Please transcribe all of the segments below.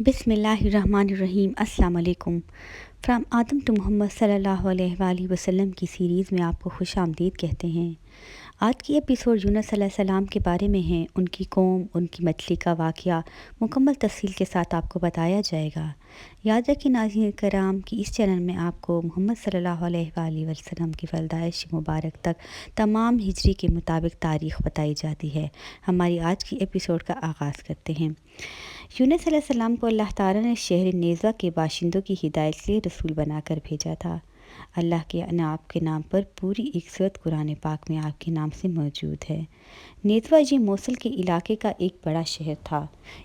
بسم اللہ الرحمن الرحیم۔ السلام علیکم۔ فرام آدم ٹو محمد صلی اللہ علیہ وآلہ وسلم کی سیریز میں آپ کو خوش آمدید کہتے ہیں۔ آج کی ایپیسوڈ یونس صلی اللہ علیہ وسلم کے بارے میں ہے۔ ان کی قوم، ان کی مچھلی کا واقعہ مکمل تفصیل کے ساتھ آپ کو بتایا جائے گا۔ یاد رکھیں ناظرین کرام کہ اس چینل میں آپ کو محمد صلی اللہ علیہ وآلہ وسلم کی پیدائش مبارک تک تمام ہجری کے مطابق تاریخ بتائی جاتی ہے۔ ہماری آج کی ایپیسوڈ کا آغاز کرتے ہیں۔ یونس صلی اللہ علیہ وسلم کو اللہ تعالیٰ نے شہر نیزوہ کے باشندوں کی ہدایت کے لیے رسول بنا کر بھیجا تھا۔ اللہ کے آپ کے نام پر پوری ایک سورت قرآن پاک میں آپ کے نام سے موجود ہے۔ نیزوہ یہ موصل کے علاقے کا ایک بڑا شہر تھا۔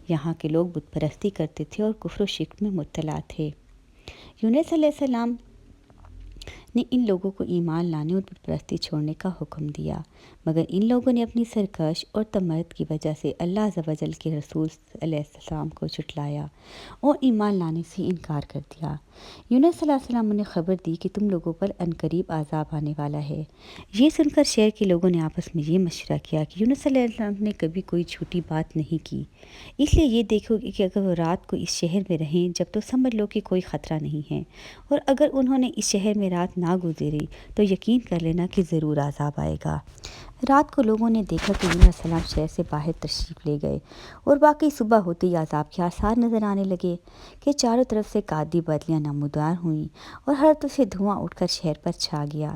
یہاں کے لوگ بت پرستی کرتے تھے اور کفر و شرک میں مبتلا تھے۔ یونس صلی اللہ علیہ وسلم نے ان لوگوں کو ایمان لانے اور بت پرستی چھوڑنے کا حکم دیا، مگر ان لوگوں نے اپنی سرکش اور تمرد کی وجہ سے اللہ عز و جل کے رسول صلی اللہ علیہ وسلم کو جھٹلایا اور ایمان لانے سے انکار کر دیا۔ یونس صلی اللہ علیہ وسلم نے خبر دی کہ تم لوگوں پر عنقریب عذاب آنے والا ہے۔ یہ سن کر شہر کے لوگوں نے آپس میں یہ مشورہ کیا کہ یونس صلی اللہ علیہ وسلم نے کبھی کوئی جھوٹی بات نہیں کی، اس لیے یہ دیکھو کہ اگر وہ رات کو اس شہر میں رہیں جب تو سمجھ لو کہ کوئی خطرہ نہیں ہے، اور اگر انہوں نے اس شہر میں رات نہ گزری تو یقین کر لینا کہ ضرور عذاب آئے گا۔ رات کو لوگوں نے دیکھا کہ یونس علیہ السلام شہر سے باہر تشریف لے گئے، اور باقی صبح ہوتے ہی عذاب کے آثار نظر آنے لگے کہ چاروں طرف سے قادی بدلیاں نمودار ہوئیں اور ہر طرف سے دھواں اٹھ کر شہر پر چھا گیا۔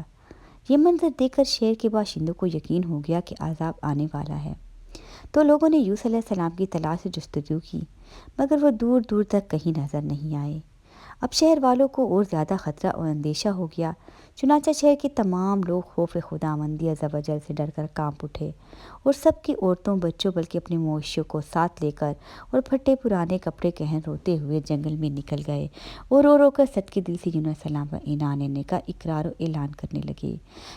یہ منظر دیکھ کر شہر کے باشندوں کو یقین ہو گیا کہ عذاب آنے والا ہے، تو لوگوں نے یونس علیہ السلام کی تلاش سے جستجو کی، مگر وہ دور دور تک کہیں نظر نہیں آئے۔ اب شہر والوں کو اور زیادہ خطرہ اور اندیشہ ہو گیا، چنانچہ شہر کے تمام لوگ خوف خداوندی عز و جل سے ڈر کر کانپ اٹھے، اور سب کی عورتوں بچوں بلکہ اپنے مویشیوں کو ساتھ لے کر اور پھٹے پرانے کپڑے پہن روتے ہوئے جنگل میں نکل گئے، اور رو رو کر صدقے دل سے یونس علیہ السلام پر ایمان لینے کا اقرار و اعلان کرنے لگے۔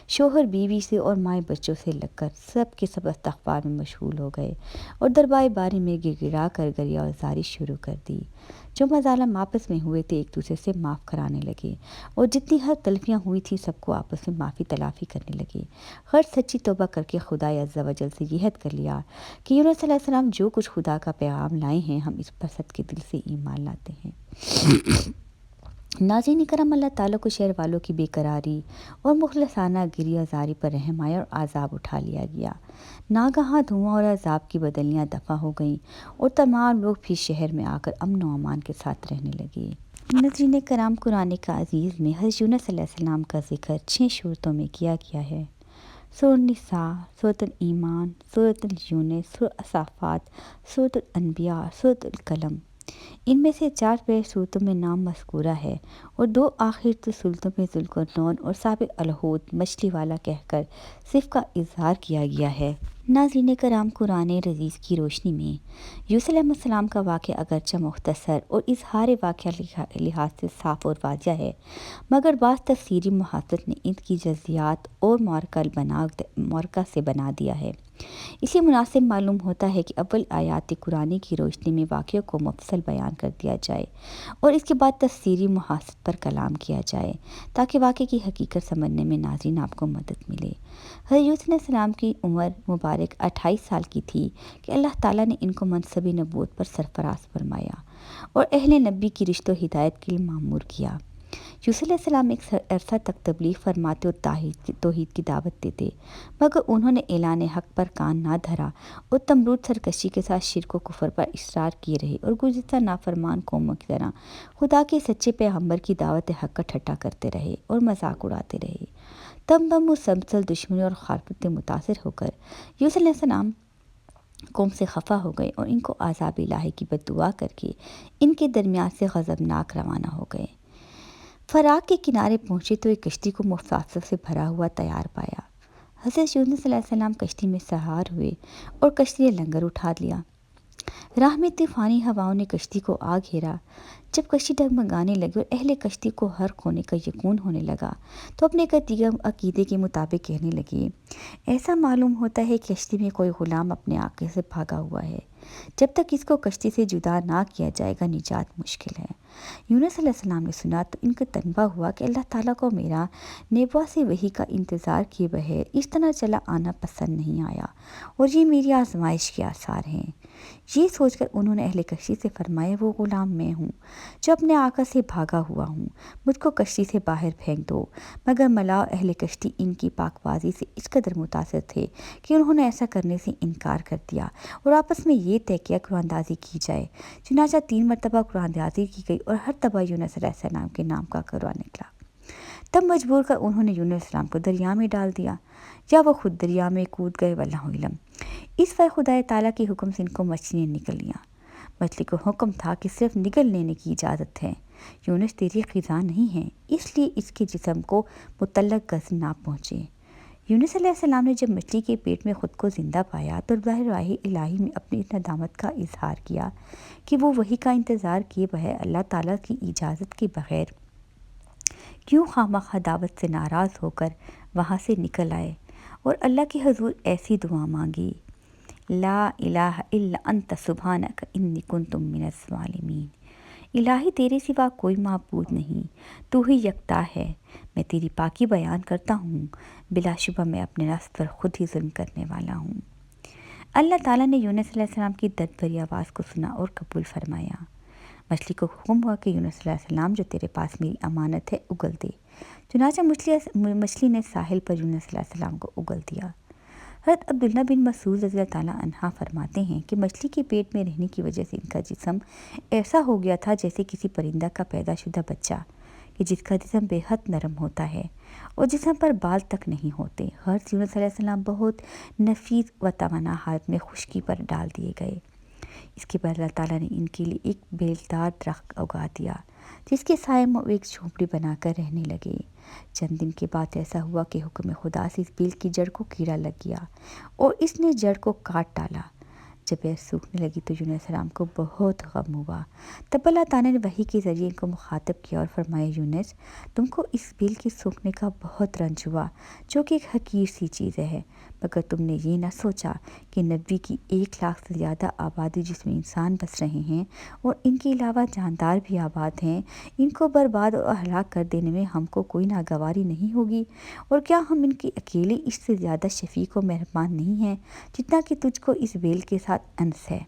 شوہر بیوی سے اور مائیں بچوں سے لگ کر سب کے سب استغفار میں مشغول ہو گئے، اور دربائے باری میں گر گرا کر گریہ و زاری شروع کر دی۔ جو مظالم آپس میں ہوئے تھے ایک دوسرے سے معاف کرانے لگے، اور جتنی ہر تلفیاں ہوئی تھیں سب کو آپس میں معافی تلافی کرنے لگے۔ غرض سچی توبہ کر کے خدا عز و جل سے یہ عہد کر لیا کہ یونس صلی اللہ علیہ وسلم جو کچھ خدا کا پیغام لائے ہیں ہم اس پر صدقے دل سے ایمان لاتے ہیں۔ ناظرین کرام، اللہ تعالیٰ کو شہر والوں کی بے قراری اور مخلصانہ گریہ زاری پر رحم آیا اور عذاب اٹھا لیا گیا۔ ناگہاں دھواں اور عذاب کی بدلیاں دفع ہو گئیں، اور تمام لوگ پھر شہر میں آ کر امن و امان کے ساتھ رہنے لگے۔ ناظرین کرام، قرآن کا عزیز میں حضرت یونس صلی اللہ علیہ وسلم کا ذکر 6 صورتوں میں کیا گیا ہے: سورۃ النساء، سورۃ الایمان، سورۃ یونس، سورۃ الصافات، سورۃ الانبیاء، سورۃ القلم۔ ان میں سے 4 پہلے صورتوں میں نام مذکورہ ہے، اور 2 آخر صورتوں میں ذوالقرنون اور سابق الحوت مچھلی والا کہہ کر صرف کا اظہار کیا گیا ہے۔ ناظرین کرام، قرآن عزیز کی روشنی میں یونس علیہ السلام کا واقعہ اگرچہ مختصر اور اظہار واقعہ لحاظ سے صاف اور واضح ہے، مگر بعض تفسیری محققین نے ان کی جزیات اور معرکہ سے بنا دیا ہے۔ اس لیے مناسب معلوم ہوتا ہے کہ اول آیات قرآن کی روشنی میں واقعے کو مفصل بیان کر دیا جائے، اور اس کے بعد تفسیری محاذات پر کلام کیا جائے، تاکہ واقعے کی حقیقت سمجھنے میں ناظرین آپ کو مدد ملے۔ حضرت یونس علیہ السلام کی عمر مبارک 28 سال کی تھی کہ اللہ تعالیٰ نے ان کو منصب نبوت پر سرفراز فرمایا اور اہل نبی کی رشت و ہدایت کے لیے مامور کیا۔ یونس علیہ السلام ایک عرصہ تک تبلیغ فرماتے اور توحید کی دعوت دیتے، مگر انہوں نے اعلان حق پر کان نہ دھرا اور تمرد سرکشی کے ساتھ شرک و کفر پر اصرار کیے رہے، اور گزشتہ نافرمان قوموں کی طرح خدا کے سچے پیغمبر کی دعوت حق کا ٹھٹا کرتے رہے اور مذاق اڑاتے رہے۔ تب مسلسل دشمنی اور مخالفت سے متاثر ہو کر یونس علیہ السلام قوم سے خفا ہو گئے، اور ان کو عذاب الہی کی بد دعا کر کے ان کے درمیان سے غضبناک روانہ ہو گئے۔ فراق کے کنارے پہنچے تو ایک کشتی کو مسافروں سے بھرا ہوا تیار پایا۔ حضرت یونس صلی اللہ علیہ وسلم کشتی میں سوار ہوئے اور کشتی نے لنگر اٹھا لیا۔ راہ میں طوفانی ہواؤں نے کشتی کو آ گھیرا۔ جب کشتی ڈگمگانے لگی اور اہل کشتی کو غرق ہونے کا یقین ہونے لگا تو اپنے عقیدے کے مطابق کہنے لگے، ایسا معلوم ہوتا ہے کہ کشتی میں کوئی غلام اپنے آقا سے بھاگا ہوا ہے، جب تک اس کو کشتی سے جدا نہ کیا جائے گا نجات مشکل ہے۔ یونس علیہ السلام نے سنا تو ان کو تنبہ ہوا کہ اللہ تعالیٰ کو میرا نیبوا سے وحی کا انتظار کیے بغیر اس طرح چلا آنا پسند نہیں آیا اور یہ میری آزمائش کے آثار ہیں۔ یہ سوچ کر انہوں نے اہل کشتی سے فرمایا، وہ غلام میں ہوں جو اپنے آقا سے بھاگا ہوا ہوں، مجھ کو کشتی سے باہر پھینک دو۔ مگر ملا اہل کشتی ان کی پاک بازی سے اس قدر متاثر تھے کہ انہوں نے ایسا کرنے سے انکار کر دیا اور آپس میں یہ طے کیا قرآن اندازی کی جائے۔ چنانچہ 3 مرتبہ قرآن اندازی کی گئی اور ہر دفعہ یونس علیہ السلام کے نام کا قرآن نکلا۔ تب مجبور کر انہوں نے یونس علیہ السلام کو دریا میں ڈال دیا یا وہ خود دریا میں کود گئے، واللہ علم۔ اس وقت خدا تعالیٰ کے حکم سے ان کو مچھلیاں نکل لیا۔ مچھلی کو حکم تھا کہ صرف نگل لینے کی اجازت ہے، یونس تیری غذا نہیں ہے، اس لیے اس کے جسم کو متعلق غزل نہ پہنچے۔ یونس علیہ السلام نے جب مچھلی کے پیٹ میں خود کو زندہ پایا تو ظاہر راہ الہی میں اپنی ندامت کا اظہار کیا کہ وہ وحی کا انتظار کیے بغیر اللہ تعالیٰ کی اجازت کے بغیر کیوں خواہ دعوت سے ناراض ہو کر وہاں سے نکل آئے اور اللہ کے حضور ایسی دعا مانگی، لا الہ الا انت سبحانک انی کنت من الظالمین۔ الہی تیرے سوا کوئی معبود نہیں، تو ہی یکتا ہے، میں تیری پاکی بیان کرتا ہوں، بلا شبہ میں اپنے نفس پر خود ہی ظلم کرنے والا ہوں۔ اللہ تعالیٰ نے یونس علیہ السلام کی درد بھری آواز کو سنا اور قبول فرمایا۔ مچھلی کو حکم ہوا کہ یونس علیہ السلام جو تیرے پاس میری امانت ہے اگل دے۔ چنانچہ مچھلی نے ساحل پر یونس علیہ السلام کو اگل دیا۔ حضرت عبداللہ بن مسعود رضی اللہ تعالیٰ عنہ فرماتے ہیں کہ مچھلی کے پیٹ میں رہنے کی وجہ سے ان کا جسم ایسا ہو گیا تھا جیسے کسی پرندہ کا پیدا شدہ بچہ، کہ جس کا جسم بے حد نرم ہوتا ہے اور جسم پر بال تک نہیں ہوتے۔ حضرت یونس علیہ السلام بہت نفیس و توانا حالت میں خشکی پر ڈال دیے گئے۔ اس کے بعد اللہ تعالیٰ نے ان کے لیے ایک بیلدار درخت اگا دیا جس کے سائے میں وہ ایک جھونپڑی بنا کر رہنے لگے۔ چند دن کے بعد ایسا ہوا کہ حکم خدا سے اس بیل کی جڑ کو کیڑا لگ گیا اور اس نے جڑ کو کاٹ ڈالا۔ جب یہ سوکھنے لگی تو یونس علیہ السلام کو بہت غم ہوا۔ تب اللہ تعالیٰ نے وحی کے ذریعے ان کو مخاطب کیا اور فرمایا، یونس تم کو اس بیل کے سوکھنے کا بہت رنج ہوا جو کہ ایک حقیر سی چیز ہے، مگر تم نے یہ نہ سوچا کہ نبی کی 1,00,000 سے زیادہ آبادی جس میں انسان بس رہے ہیں اور ان کے علاوہ جاندار بھی آباد ہیں، ان کو برباد اور ہلاک کر دینے میں ہم کو کوئی ناگواری نہیں ہوگی، اور کیا ہم ان کے اکیلے اس سے زیادہ شفیق و مہربان نہیں ہیں جتنا کہ تجھ کو اس بیل کے ساتھ انس ہے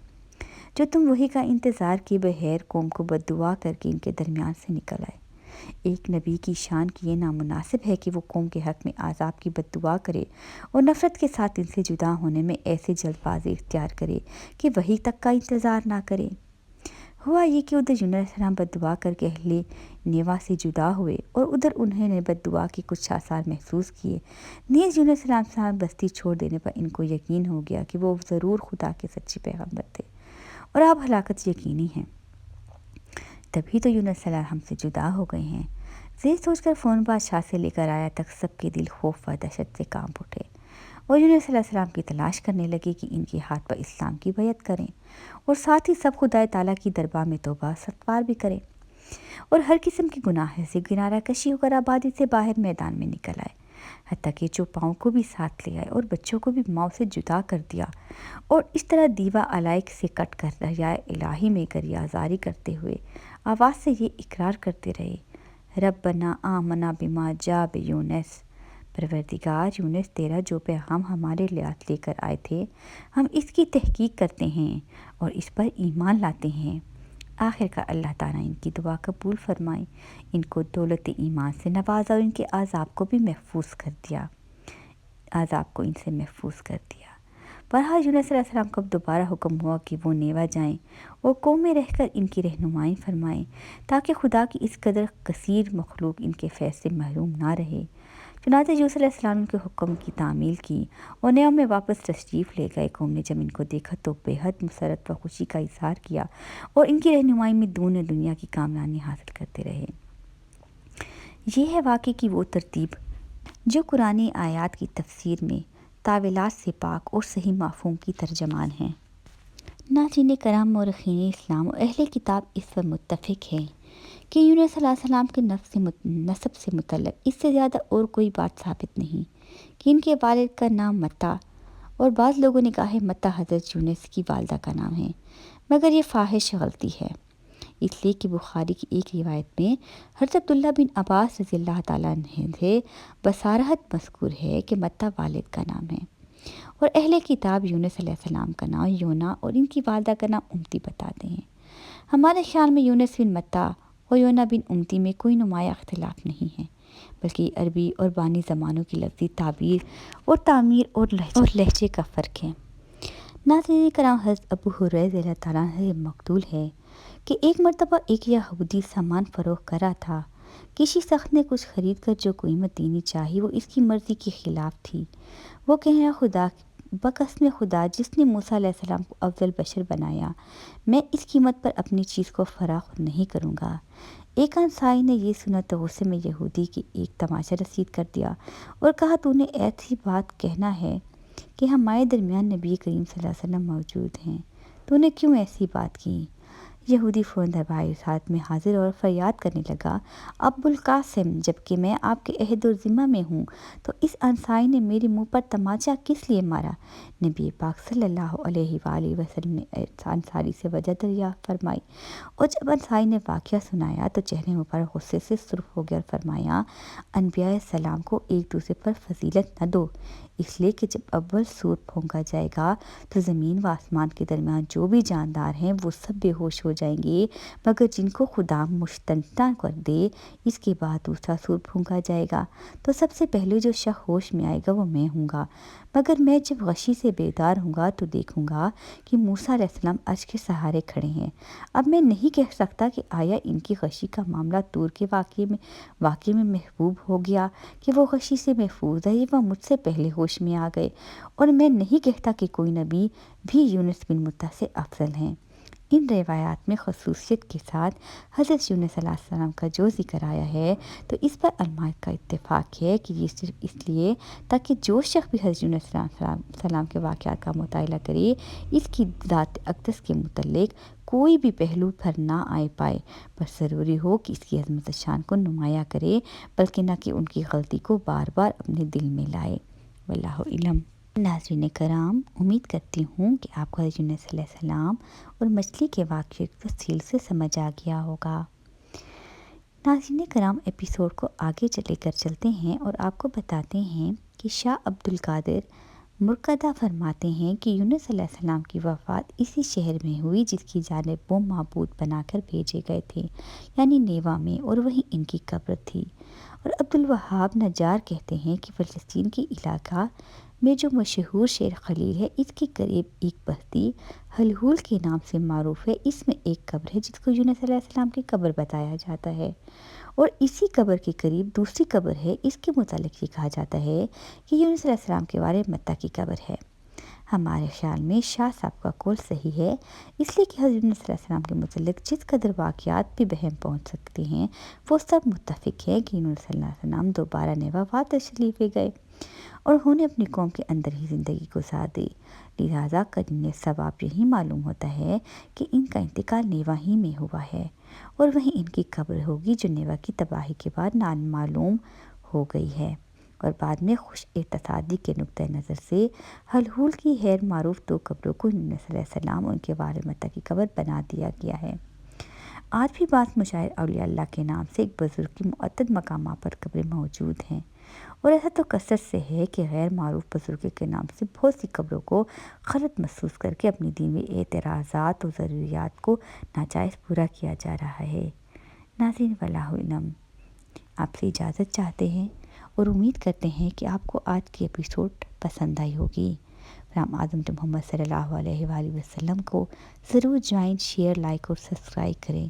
جو تم وحی کا انتظار کیے بغیر قوم کو بد دعا کر کے ان کے درمیان سے نکل آئے۔ ایک نبی کی شان کی یہ نامناسب ہے کہ وہ قوم کے حق میں عذاب کی بد دعا کرے اور نفرت کے ساتھ ان سے جدا ہونے میں ایسے جلد بازی اختیار کرے کہ وحی تک کا انتظار نہ کرے۔ ہوا یہ کہ ادھر یونس علیہ السلام بد دعا کر کے اہل نیوا سے جدا ہوئے اور ادھر انہوں نے بد دعا کے کچھ آثار محسوس کیے۔ نیز یونس علیہ السلام بستی چھوڑ دینے پر ان کو یقین ہو گیا کہ وہ ضرور خدا کے سچے پیغمبر تھے اور اب ہلاکت یقینی ہے۔ تبھی تو یونس علیہ السلام ہم سے جدا ہو گئے ہیں۔ یہ سوچ کر فون بادشاہ سے لے کر آیا تک سب کے دل خوف و دہشت سے کانپ اٹھے اور یونس علیہ السلام کی تلاش کرنے لگے کہ ان کے ہاتھ پر اسلام کی بیعت کریں اور ساتھ ہی سب خدا تعالیٰ کی دربار میں توبہ استغفار بھی کریں اور ہر قسم کے گناہ سے کنارہ کشی ہو کر آبادی سے باہر میدان میں نکل آئے، حتیٰ کہ چوپاؤں کو بھی ساتھ لے آئے اور بچوں کو بھی ماؤں سے جدا کر دیا اور اس طرح دیوا علائق سے کٹ کر دریائے الہی میں گریازاری کرتے ہوئے آواز سے یہ اقرار کرتے رہے، ربنا آمنا بما جاء بیونس، پروردگار یونس تیرا جو پیغام ہمارے لے کر آئے تھے ہم اس کی تحقیق کرتے ہیں اور اس پر ایمان لاتے ہیں۔ آخر کا اللہ تعالیٰ ان کی دعا قبول فرمائے، ان کو دولت ایمان سے نوازا اور ان کے عذاب کو بھی محفوظ کر دیا، عذاب کو ان سے محفوظ کر دیا۔ بہرحال یونس علیہ السلام کو اب دوبارہ حکم ہوا کہ وہ نیوا جائیں اور قوم میں رہ کر ان کی رہنمائی فرمائیں تاکہ خدا کی اس قدر کثیر مخلوق ان کے فیض سے محروم نہ رہے۔ چنانچہ یونس علیہ السلام کے حکم کی تعمیل کی اور نیو میں واپس تشریف لے گئے۔ قوم نے جب ان کو دیکھا تو بے حد مسرت و خوشی کا اظہار کیا اور ان کی رہنمائی میں دنیا کی کامرانی حاصل کرتے رہے۔ یہ ہے واقعے کی وہ ترتیب جو قرآنی آیات کی تفسیر میں تاویلات سے پاک اور صحیح مفہوم کی ترجمان ہیں۔ ناظرین کرام، مورخین اسلام اور اہل کتاب اس پر متفق ہیں کہ یونس علیہ السلام کے نسب سے متعلق اس سے زیادہ اور کوئی بات ثابت نہیں کہ ان کے والد کا نام متا، اور بعض لوگوں نے کہا ہے متا حضرت یونس کی والدہ کا نام ہے، مگر یہ فاحش غلطی ہے۔ اس لیے کہ بخاری کی ایک روایت میں حضرت عبداللہ بن عباس رضی اللہ تعالیٰ عنہ سے بصارت مذکور ہے کہ متہ والد کا نام ہے، اور اہل کتاب یونس علیہ السلام کا نام یونا اور ان کی والدہ کا نام امتی بتاتے ہیں۔ ہمارے خیال میں یونس بن متہ اور یونا بن امتی میں کوئی نمایاں اختلاف نہیں ہے، بلکہ عربی اور بانی زبانوں کی لفظی تعبیر اور تعمیر اور لہجے کا فرق ہے۔ ناظرین کرام، حضرت ابو ہریرہ رضی اللہ تعالیٰ عنہ سے مقبول ہے کہ ایک مرتبہ ایک یہودی سامان فروخت کر رہا تھا۔ کسی شخص نے کچھ خرید کر جو قیمت دینی چاہی وہ اس کی مرضی کے خلاف تھی۔ وہ کہنا خدا بقسم خدا جس نے موسیٰ علیہ السلام کو افضل بشر بنایا، میں اس قیمت پر اپنی چیز کو فروخت نہیں کروں گا۔ ایک انصاری نے یہ سنا تو غصے میں یہودی کی ایک تماشا رسید کر دیا اور کہا، تو نے ایسی بات کہنا ہے کہ ہمارے درمیان نبی کریم صلی اللہ علیہ وسلم موجود ہیں، تو نے کیوں ایسی بات کی؟ یہودی فوراً دربار رسالت میں حاضر اور فریاد کرنے لگا، ابو القاسم، جبکہ میں آپ کے عہد و ذمہ میں ہوں تو اس انصاری نے میرے منہ پر تماچا کس لیے مارا؟ نبی پاک صلی اللہ علیہ وآلہ وسلم نے انصاری سے وجہ دریافت فرمائی، اور جب انصاری نے واقعہ سنایا تو چہرے مبارک غصے سے سرخ ہو گیا اور فرمایا، انبیاء السلام کو ایک دوسرے پر فضیلت نہ دو، اس لیے کہ جب اول سور پھونکا جائے گا تو زمین و آسمان کے درمیان جو بھی جاندار ہیں وہ سب بے ہوش ہو جائیں گے، مگر جن کو خدا مشتنع کر دے۔ اس کے بعد دوسرا سور پھونکا جائے گا تو سب سے پہلے جو شخص ہوش میں آئے گا وہ میں ہوں گا، مگر میں جب غشی سے بیدار ہوں گا تو دیکھوں گا کہ موسیٰ علیہ السلام عرش کے سہارے کھڑے ہیں۔ اب میں نہیں کہہ سکتا کہ آیا ان کی غشی کا معاملہ طور کے واقعے میں محبوب ہو گیا کہ وہ غشی سے محفوظ ہے، یا وہ مجھ سے پہلے ہوش میں آ گئے، اور میں نہیں کہتا کہ کوئی نبی بھی یونس بن متہ سے افضل ہیں۔ ان روایات میں خصوصیت کے ساتھ حضرت یونس علیہ السلام کا جو ذکر آیا ہے تو اس پر علماء کا اتفاق ہے کہ یہ صرف اس لیے تاکہ جو شخص بھی حضرت یونس علیہ السلام کے واقعات کا مطالعہ کرے اس کی ذات اقدس کے متعلق کوئی بھی پہلو پر نہ آئے پائے، بس ضروری ہو کہ اس کی عظمت شان کو نمایاں کرے، بلکہ نہ کہ ان کی غلطی کو بار بار اپنے دل میں لائے۔ واللہ علم۔ ناظرین کرام، امید کرتی ہوں کہ آپ کو حضرت یونس علیہ السلام اور مچھلی کے واقعے کو تفصیل سے سمجھ آ گیا ہوگا۔ ناظرین کرام، ایپیسوڈ کو آگے چلے کر چلتے ہیں اور آپ کو بتاتے ہیں کہ شاہ عبد القادر مرکدہ فرماتے ہیں کہ یونس علیہ السلام کی وفات اسی شہر میں ہوئی جس کی جانب وہ معبود بنا کر بھیجے گئے تھے، یعنی نیوا میں، اور وہیں ان کی قبر تھی۔ اور عبد الوہاب نجار کہتے ہیں کہ فلسطین کے علاقہ میں جو مشہور شیر خلیل ہے، اس کے قریب ایک بستی حلحول کے نام سے معروف ہے، اس میں ایک قبر ہے جس کو یونس علیہ السلام کی قبر بتایا جاتا ہے، اور اسی قبر کے قریب دوسری قبر ہے، اس کے متعلق یہ کہا جاتا ہے کہ یونس علیہ السلام کے بارے متہ کی قبر ہے۔ ہمارے خیال میں شاہ صاحب کا قول صحیح ہے، اس لیے کہ حضرت یونس علیہ السلام کے متعلق جس قدر واقعات بھی بہم پہنچ سکتے ہیں وہ سب متفق ہیں کہ یونس علیہ السلام دوبارہ نیوا واپس تشریف لے گئے اور انہوں نے اپنی قوم کے اندر ہی زندگی گزار دی، لہٰذا قرینۂ ثواب یہی معلوم ہوتا ہے کہ ان کا انتقال نیوا ہی میں ہوا ہے، اور وہیں ان کی قبر ہوگی جو نیوا کی تباہی کے بعد معلوم ہو گئی ہے، اور بعد میں خوش اقتصادی کے نقطۂ نظر سے حلحول کی غیر معروف دو قبروں کو یونس علیہ السلام اور ان کے والد متہ کی قبر بنا دیا گیا ہے۔ آج بھی بعض مشاہیر اولیاء اللہ کے نام سے ایک بزرگ کی متعدد مقامات پر قبریں موجود ہیں، اور ایسا تو کثرت سے ہے کہ غیر معروف بزرگ کے نام سے بہت سی قبروں کو غلط محسوس کر کے اپنی دینی اعتراضات و ضروریات کو ناجائز پورا کیا جا رہا ہے۔ ناظرین، واللہ علم، آپ سے اجازت چاہتے ہیں اور امید کرتے ہیں کہ آپ کو آج کی ایپیسوڈ پسند آئی ہوگی۔ فرام آدم ٹو محمد صلی اللہ علیہ وآلہ وسلم کو ضرور جوائن، شیئر، لائک اور سبسکرائب کریں،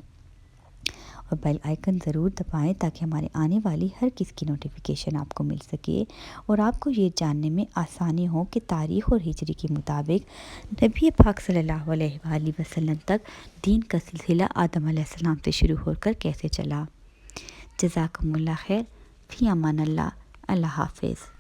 اور بیل آئیکن ضرور دبائیں تاکہ ہمارے آنے والی ہر کس کی نوٹیفیکیشن آپ کو مل سکے، اور آپ کو یہ جاننے میں آسانی ہو کہ تاریخ اور ہجری کے مطابق نبی پاک صلی اللہ علیہ وآلہ وسلم تک دین کا سلسلہ آدم علیہ السلام سے شروع ہو کر کیسے چلا۔ جزاکم اللہ خیر، فی امان اللہ، اللہ حافظ۔